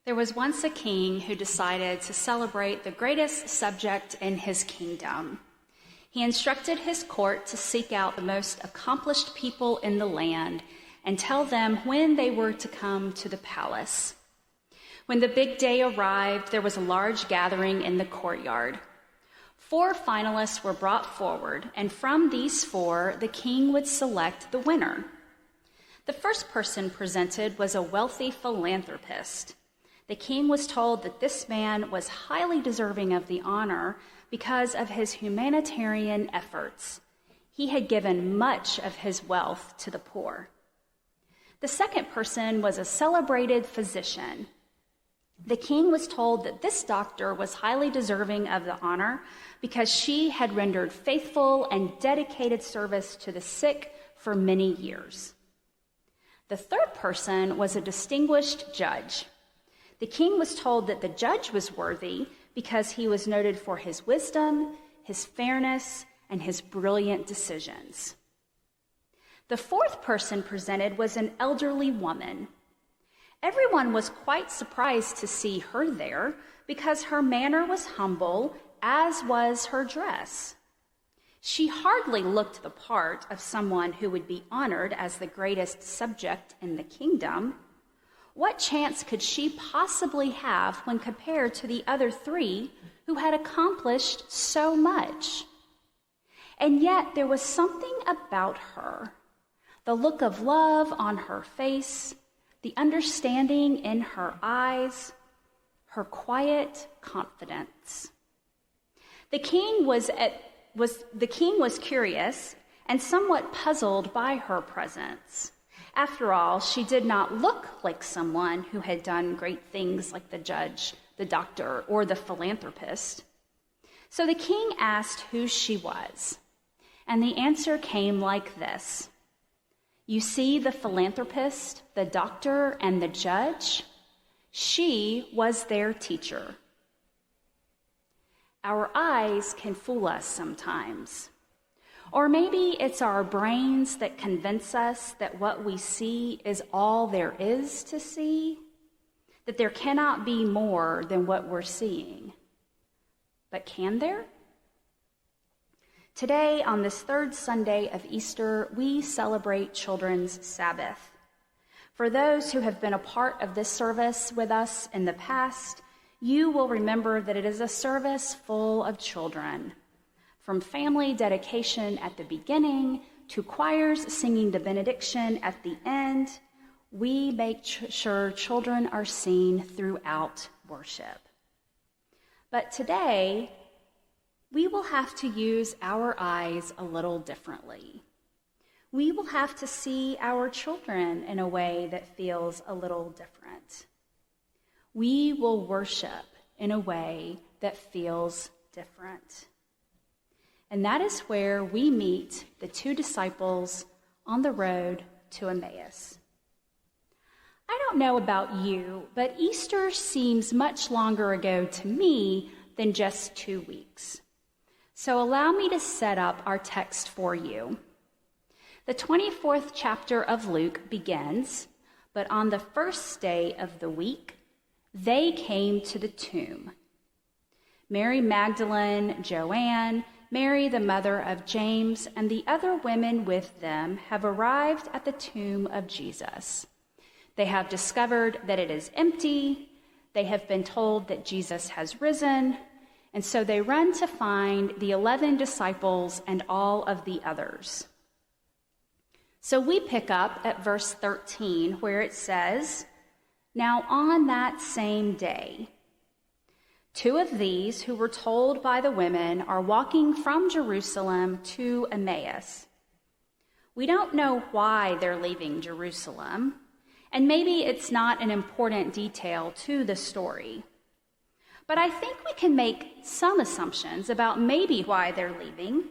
There was once a king who decided to celebrate the greatest subject in his kingdom. He instructed his court to seek out the most accomplished people in the land and tell them when they were to come to the palace. When the big day arrived, there was a large gathering in the courtyard. 4 finalists were brought forward, and from these 4, the king would select the winner. The first person presented was a wealthy philanthropist. The king was told that this man was highly deserving of the honor because of his humanitarian efforts. He had given much of his wealth to the poor. The second person was a celebrated physician. The king was told that this doctor was highly deserving of the honor because she had rendered faithful and dedicated service to the sick for many years. The third person was a distinguished judge. The king was told that the judge was worthy because he was noted for his wisdom, his fairness, and his brilliant decisions. The fourth person presented was an elderly woman. Everyone was quite surprised to see her there because her manner was humble, as was her dress. She hardly looked the part of someone who would be honored as the greatest subject in the kingdom. What chance could she possibly have when compared to the other 3 who had accomplished so much? And yet there was something about her, the look of love on her face, the understanding in her eyes, her quiet confidence. The king was curious and somewhat puzzled by her presence. After all, she did not look like someone who had done great things like the judge, the doctor, or the philanthropist. So the king asked who she was, and the answer came like this: "You see the philanthropist, the doctor, and the judge? She was their teacher." Our eyes can fool us sometimes. Or maybe it's our brains that convince us that what we see is all there is to see, that there cannot be more than what we're seeing. But can there? Today, on this 3rd Sunday of Easter, we celebrate Children's Sabbath. For those who have been a part of this service with us in the past, you will remember that it is a service full of children. From family dedication at the beginning to choirs singing the benediction at the end, we make sure children are seen throughout worship. But today, we will have to use our eyes a little differently. We will have to see our children in a way that feels a little different. We will worship in a way that feels different. And that is where we meet the 2 disciples on the road to Emmaus. I don't know about you, but Easter seems much longer ago to me than just 2 weeks. So allow me to set up our text for you. The 24th chapter of Luke begins, "But on the first day of the week, they came to the tomb. Mary Magdalene, Joanne, Mary, the mother of James, and the other women with them have arrived at the tomb of Jesus. They have discovered that it is empty. They have been told that Jesus has risen, and so they run to find the 11 disciples and all of the others." So we pick up at verse 13, where it says, "Now on that same day, 2 of these who were told by the women are walking from Jerusalem to Emmaus." We don't know why they're leaving Jerusalem, and maybe it's not an important detail to the story. But I think we can make some assumptions about maybe why they're leaving.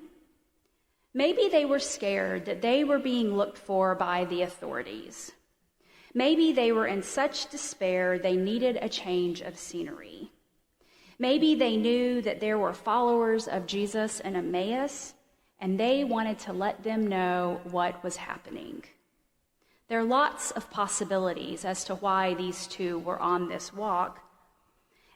Maybe they were scared that they were being looked for by the authorities. Maybe they were in such despair they needed a change of scenery. Maybe they knew that there were followers of Jesus in Emmaus, and they wanted to let them know what was happening. There are lots of possibilities as to why these two were on this walk.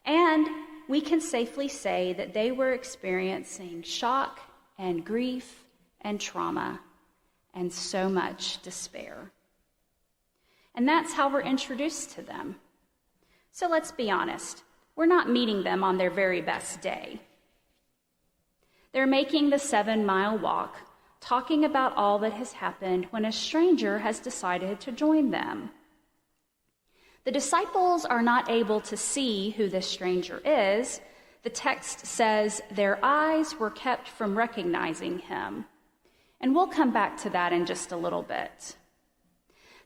And we can safely say that they were experiencing shock and grief and trauma and so much despair. And that's how we're introduced to them. So let's be honest, we're not meeting them on their very best day. They're making the 7-mile walk, talking about all that has happened when a stranger has decided to join them. The disciples are not able to see who this stranger is. The text says their eyes were kept from recognizing him. And we'll come back to that in just a little bit.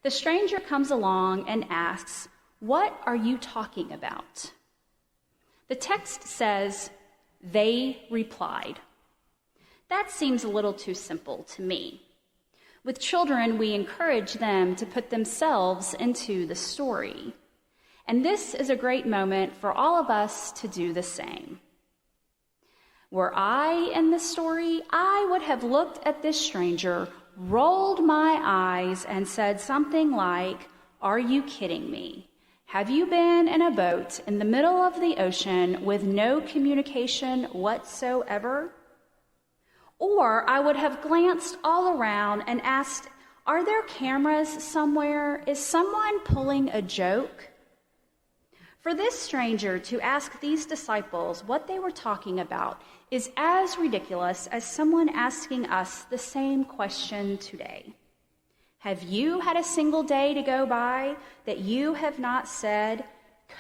The stranger comes along and asks, "What are you talking about?" The text says, "They replied." That seems a little too simple to me. With children, we encourage them to put themselves into the story. And this is a great moment for all of us to do the same. Were I in the story, I would have looked at this stranger, rolled my eyes, and said something like, "Are you kidding me? Have you been in a boat in the middle of the ocean with no communication whatsoever?" Or I would have glanced all around and asked, "Are there cameras somewhere? Is someone pulling a joke?" For this stranger to ask these disciples what they were talking about is as ridiculous as someone asking us the same question today. Have you had a single day to go by that you have not said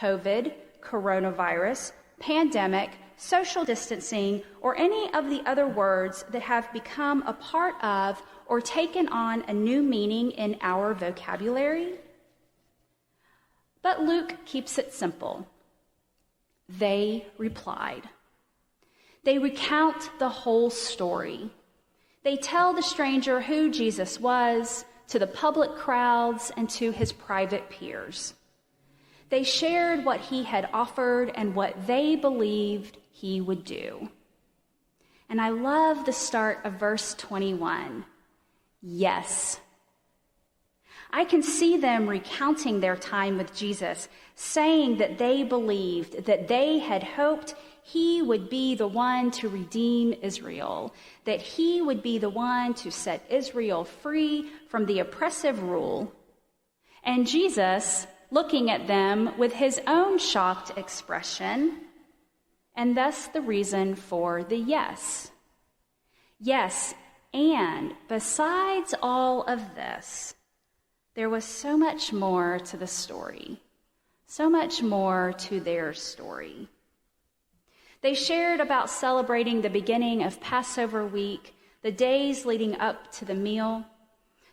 COVID, coronavirus, pandemic, social distancing, or any of the other words that have become a part of or taken on a new meaning in our vocabulary? But Luke keeps it simple. They replied. They recount the whole story. They tell the stranger who Jesus was, to the public crowds, and to his private peers. They shared what he had offered and what they believed he would do. And I love the start of verse 21. Yes. I can see them recounting their time with Jesus, saying that they believed, that they had hoped he would be the one to redeem Israel, that he would be the one to set Israel free from the oppressive rule. And Jesus, looking at them with his own shocked expression, and thus the reason for the yes. Yes, and besides all of this, there was so much more to the story, so much more to their story. They shared about celebrating the beginning of Passover week, the days leading up to the meal.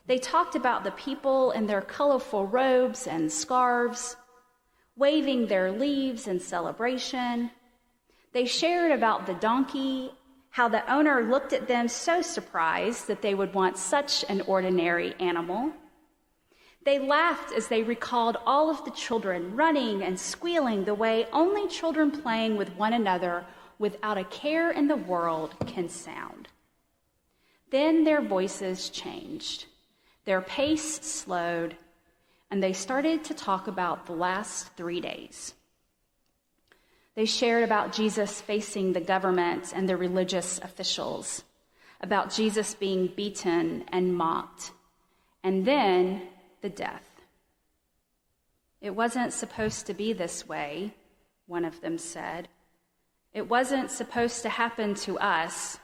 They talked about the people in their colorful robes and scarves, waving their leaves in celebration. They shared about the donkey, how the owner looked at them so surprised that they would want such an ordinary animal. They laughed as they recalled all of the children running and squealing the way only children playing with one another without a care in the world can sound. Then their voices changed. Their pace slowed, and they started to talk about the last 3 days. They shared about Jesus facing the government and the religious officials, about Jesus being beaten and mocked, and then the death. It wasn't supposed to be this way, one of them said. It wasn't supposed to happen to us,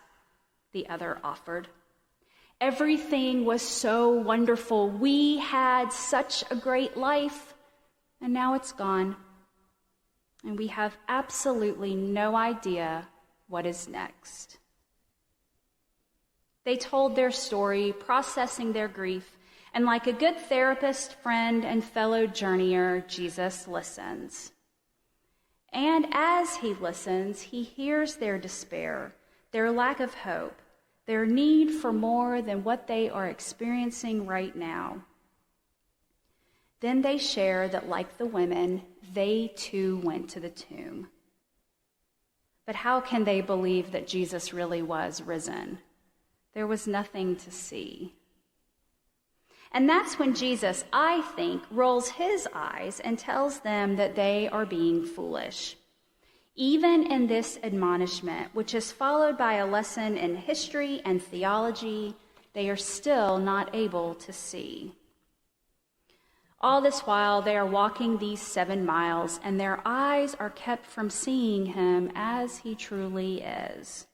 the other offered. Everything was so wonderful. We had such a great life, and now it's gone. And we have absolutely no idea what is next. They told their story, processing their grief, and like a good therapist, friend, and fellow journeyer, Jesus listens. And as he listens, he hears their despair, their lack of hope, their need for more than what they are experiencing right now. Then they share that, like the women, they too went to the tomb. But how can they believe that Jesus really was risen? There was nothing to see. And that's when Jesus, I think, rolls his eyes and tells them that they are being foolish. Even in this admonishment, which is followed by a lesson in history and theology, they are still not able to see. All this while, they are walking these 7 miles, and their eyes are kept from seeing him as he truly is.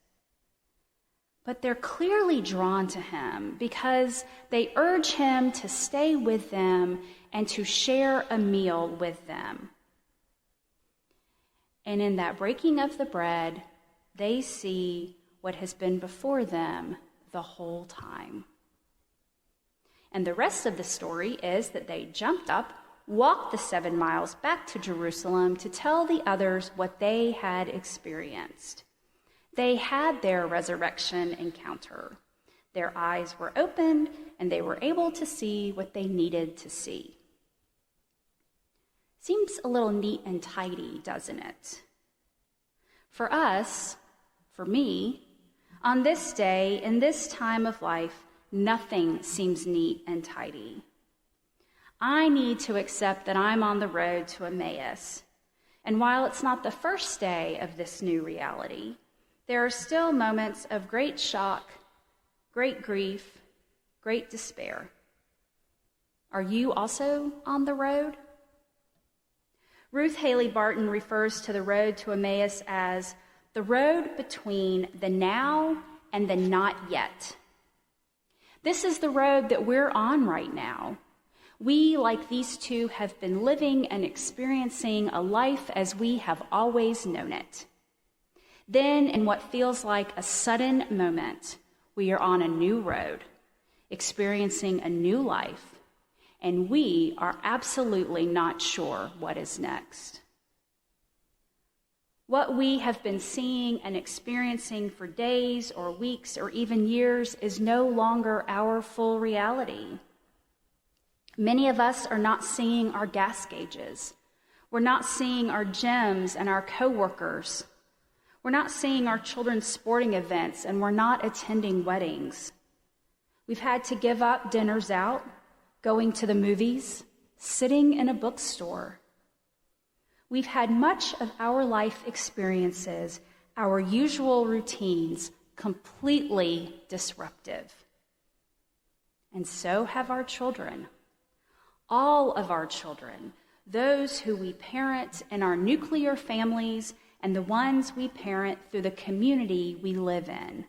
But they're clearly drawn to him because they urge him to stay with them and to share a meal with them. And in that breaking of the bread, they see what has been before them the whole time. And the rest of the story is that they jumped up, walked the 7 miles back to Jerusalem to tell the others what they had experienced. They had their resurrection encounter. Their eyes were opened, and they were able to see what they needed to see. Seems a little neat and tidy, doesn't it? For us, for me, on this day, in this time of life, nothing seems neat and tidy. I need to accept that I'm on the road to Emmaus. And while it's not the first day of this new reality, there are still moments of great shock, great grief, great despair. Are you also on the road? Ruth Haley Barton refers to the road to Emmaus as the road between the now and the not yet. This is the road that we're on right now. We, like these two, have been living and experiencing a life as we have always known it. Then, in what feels like a sudden moment, we are on a new road, experiencing a new life, and we are absolutely not sure what is next. What we have been seeing and experiencing for days or weeks or even years is no longer our full reality. Many of us are not seeing our gas gauges. We're not seeing our gyms and our coworkers. We're not seeing our children's sporting events, and we're not attending weddings. We've had to give up dinners out, going to the movies, sitting in a bookstore. We've had much of our life experiences, our usual routines, completely disruptive. And so have our children. All of our children, those who we parent in our nuclear families and the ones we parent through the community we live in.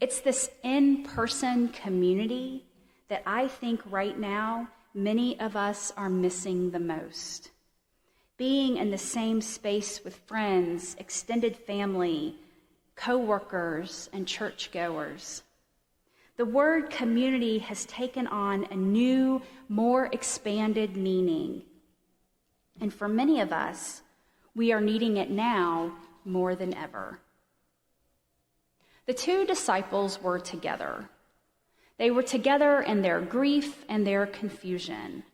It's this in-person community that I think right now many of us are missing the most. Being in the same space with friends, extended family, co-workers, and churchgoers. The word community has taken on a new, more expanded meaning. And for many of us, we are needing it now more than ever. The 2 disciples were together. They were together in their grief and their confusion.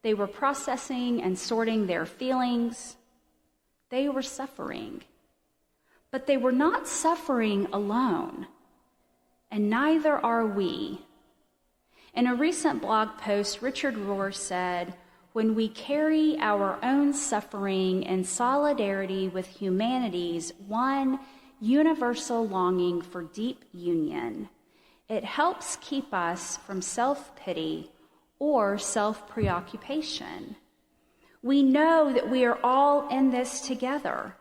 They were processing and sorting their feelings. They were suffering. But they were not suffering alone, and neither are we. In a recent blog post, Richard Rohr said, "When we carry our own suffering in solidarity with humanity's one universal longing for deep union, it helps keep us from self-pity or self-preoccupation. We know that we are all in this together.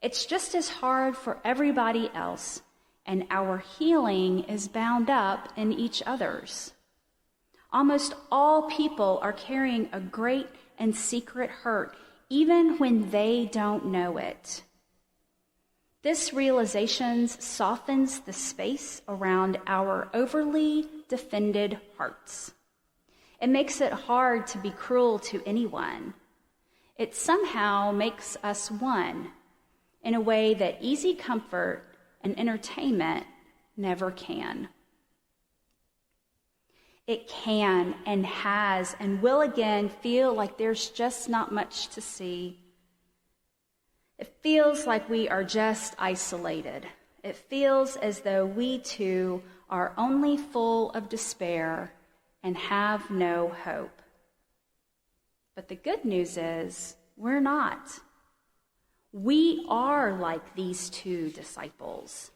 It's just as hard for everybody else, and our healing is bound up in each other's. Almost all people are carrying a great and secret hurt, even when they don't know it. This realization softens the space around our overly defended hearts. It makes it hard to be cruel to anyone. It somehow makes us one in a way that easy comfort and entertainment never can. It can and has and will again feel like there's just not much to see. It feels like we are just isolated. It feels as though we too are only full of despair and have no hope. But the good news is we're not. We are like these two disciples.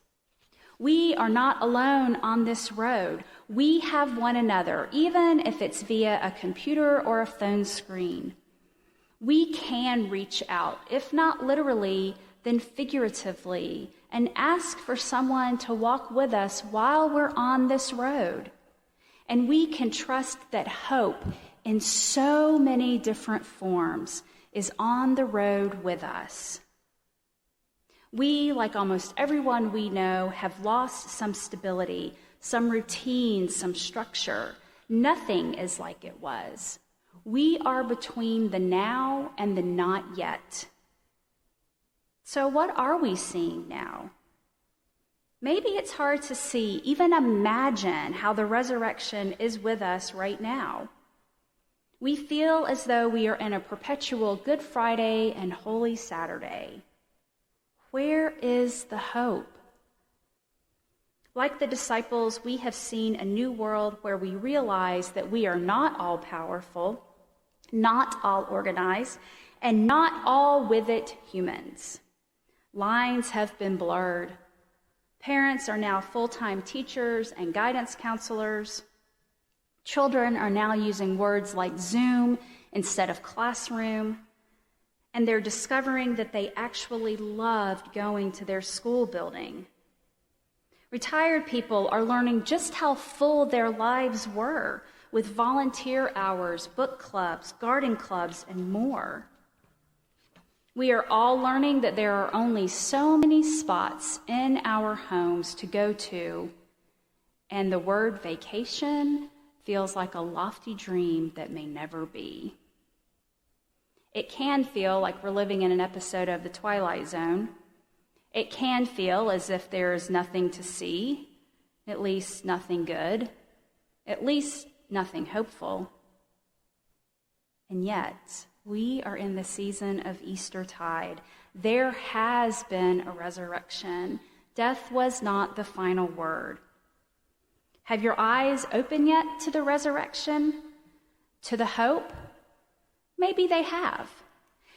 We are not alone on this road. We have one another, even if it's via a computer or a phone screen. We can reach out, if not literally, then figuratively, and ask for someone to walk with us while we're on this road. And we can trust that hope in so many different forms is on the road with us. We, like almost everyone we know, have lost some stability, some routine, some structure. Nothing is like it was. We are between the now and the not yet. So what are we seeing now? Maybe it's hard to see, even imagine how the resurrection is with us right now. We feel as though we are in a perpetual Good Friday and Holy Saturday. Where is the hope? Like the disciples, we have seen a new world where we realize that we are not all powerful, not all organized, and not all with it humans. Lines have been blurred. Parents are now full-time teachers and guidance counselors. Children are now using words like Zoom instead of classroom. And they're discovering that they actually loved going to their school building. Retired people are learning just how full their lives were with volunteer hours, book clubs, garden clubs, and more. We are all learning that there are only so many spots in our homes to go to, and the word vacation feels like a lofty dream that may never be. It can feel like we're living in an episode of The Twilight Zone. It can feel as if there is nothing to see, at least nothing good, at least nothing hopeful. And yet, we are in the season of Eastertide. There has been a resurrection. Death was not the final word. Have your eyes open yet to the resurrection? To the hope? Maybe they have.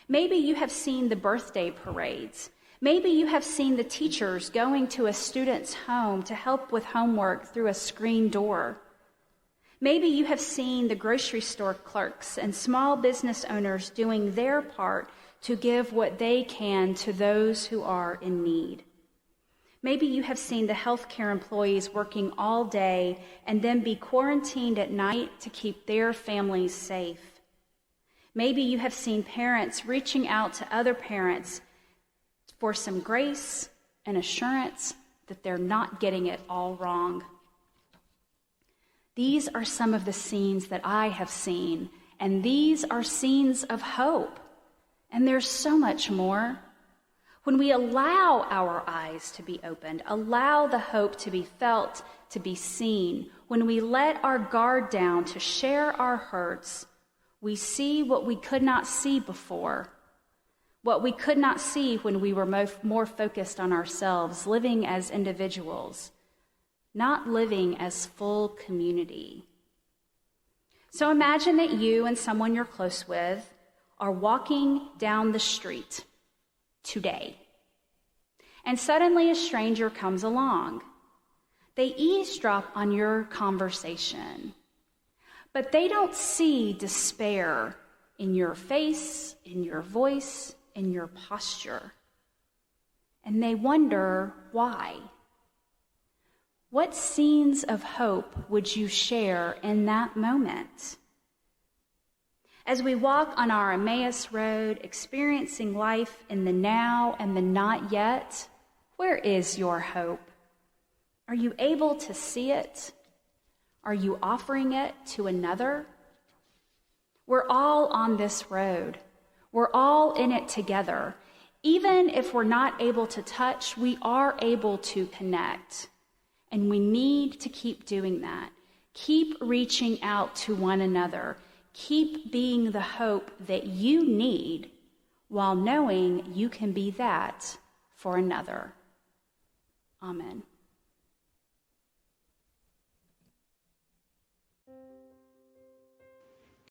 Maybe you have seen the birthday parades. Maybe you have seen the teachers going to a student's home to help with homework through a screen door. Maybe you have seen the grocery store clerks and small business owners doing their part to give what they can to those who are in need. Maybe you have seen the healthcare employees working all day and then be quarantined at night to keep their families safe. Maybe you have seen parents reaching out to other parents for some grace and assurance that they're not getting it all wrong. These are some of the scenes that I have seen, and these are scenes of hope. And there's so much more. When we allow our eyes to be opened, allow the hope to be felt, to be seen, when we let our guard down to share our hurts, we see what we could not see before, what we could not see when we were more focused on ourselves, living as individuals, not living as full community. So imagine that you and someone you're close with are walking down the street today, and suddenly a stranger comes along. They eavesdrop on your conversation. But they don't see despair in your face, in your voice, in your posture. And they wonder why. What scenes of hope would you share in that moment? As we walk on our Emmaus road, experiencing life in the now and the not yet, where is your hope? Are you able to see it? Are you offering it to another? We're all on this road. We're all in it together. Even if we're not able to touch, we are able to connect. And we need to keep doing that. Keep reaching out to one another. Keep being the hope that you need while knowing you can be that for another. Amen.